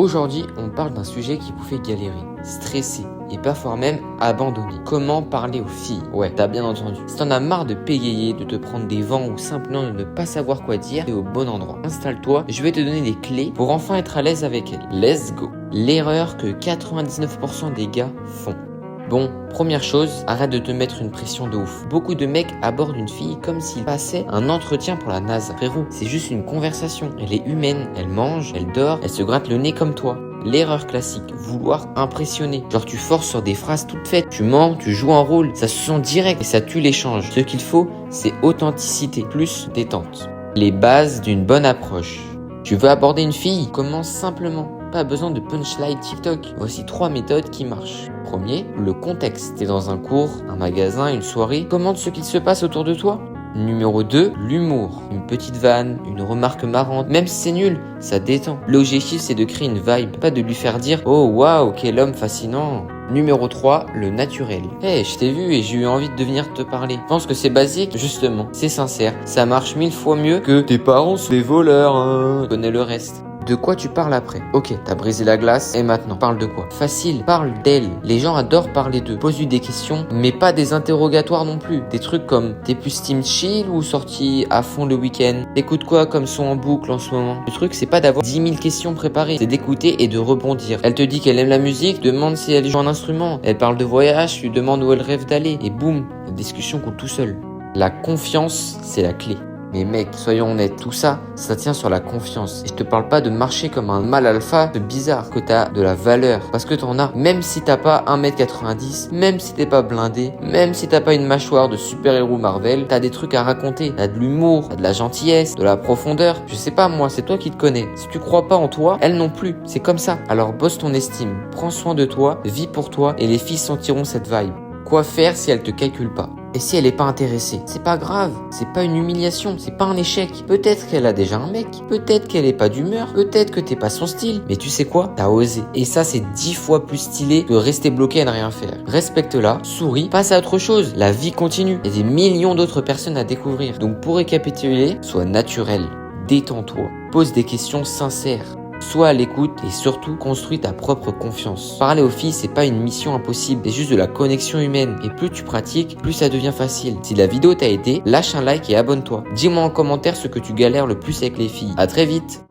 Aujourd'hui, on parle d'un sujet qui vous fait galérer, stresser et parfois même abandonner. Comment parler aux filles? Ouais, t'as bien entendu. Si t'en as marre de pégayer, de te prendre des vents ou simplement de ne pas savoir quoi dire, t'es au bon endroit. Installe-toi, je vais te donner des clés pour enfin être à l'aise avec elles. Let's go! L'erreur que 99% des gars font. Bon, première chose, arrête de te mettre une pression de ouf. Beaucoup de mecs abordent une fille comme s'il passait un entretien pour la NASA. Frérot, c'est juste une conversation. Elle est humaine, elle mange, elle dort, elle se gratte le nez comme toi. L'erreur classique, vouloir impressionner. Genre tu forces sur des phrases toutes faites, tu mens, tu joues un rôle, ça se sent direct et ça tue l'échange. Ce qu'il faut, c'est authenticité, plus détente. Les bases d'une bonne approche. Tu veux aborder une fille? Commence simplement. Pas besoin de punchline TikTok. Voici 3 méthodes qui marchent. Premier, le contexte. T'es dans un cours, un magasin, une soirée. Commente ce qu'il se passe autour de toi. Numéro 2, l'humour. Une petite vanne, une remarque marrante. Même si c'est nul, ça détend. L'objectif, c'est de créer une vibe. Pas de lui faire dire « Oh waouh, quel homme fascinant !» Numéro 3, le naturel. Hey, je t'ai vu et j'ai eu envie de venir te parler. Je pense que c'est basique, justement. C'est sincère. Ça marche 1000 fois mieux que « Tes parents sont des voleurs, hein !» Connais le reste. De quoi tu parles après? Ok, t'as brisé la glace, et maintenant, parle de quoi? Facile, parle d'elle. Les gens adorent parler d'eux. Pose-lui des questions, mais pas des interrogatoires non plus. Des trucs comme, t'es plus team chill ou sorti à fond le week-end? T'écoutes quoi comme son en boucle en ce moment? Le truc, c'est pas d'avoir 10 000 questions préparées, c'est d'écouter et de rebondir. Elle te dit qu'elle aime la musique, demande si elle joue un instrument. Elle parle de voyage, tu lui demandes où elle rêve d'aller. Et boum, la discussion coule tout seul. La confiance, c'est la clé. Mais mec, soyons honnêtes, tout ça, ça tient sur la confiance. Et je te parle pas de marcher comme un mâle alpha, c'est bizarre que t'as de la valeur. Parce que t'en as, même si t'as pas 1m90, même si t'es pas blindé, même si t'as pas une mâchoire de super-héros Marvel, t'as des trucs à raconter. T'as de l'humour, t'as de la gentillesse, de la profondeur. Je sais pas moi, c'est toi qui te connais. Si tu crois pas en toi, elle non plus. C'est comme ça. Alors bosse ton estime, prends soin de toi, vis pour toi et les filles sentiront cette vibe. Quoi faire si elle te calcule pas? Et si elle est pas intéressée? C'est pas grave, c'est pas une humiliation, c'est pas un échec. Peut-être qu'elle a déjà un mec, peut-être qu'elle est pas d'humeur, peut-être que t'es pas son style. Mais tu sais quoi? T'as osé. Et ça, c'est 10 fois plus stylé que rester bloqué à ne rien faire. Respecte-la, souris, passe à autre chose. La vie continue. Il y a des millions d'autres personnes à découvrir. Donc pour récapituler, sois naturel, détends-toi, pose des questions sincères. Sois à l'écoute et surtout construis ta propre confiance. Parler aux filles, c'est pas une mission impossible, c'est juste de la connexion humaine. Et plus tu pratiques, plus ça devient facile. Si la vidéo t'a aidé, lâche un like et abonne-toi. Dis-moi en commentaire ce que tu galères le plus avec les filles. À très vite!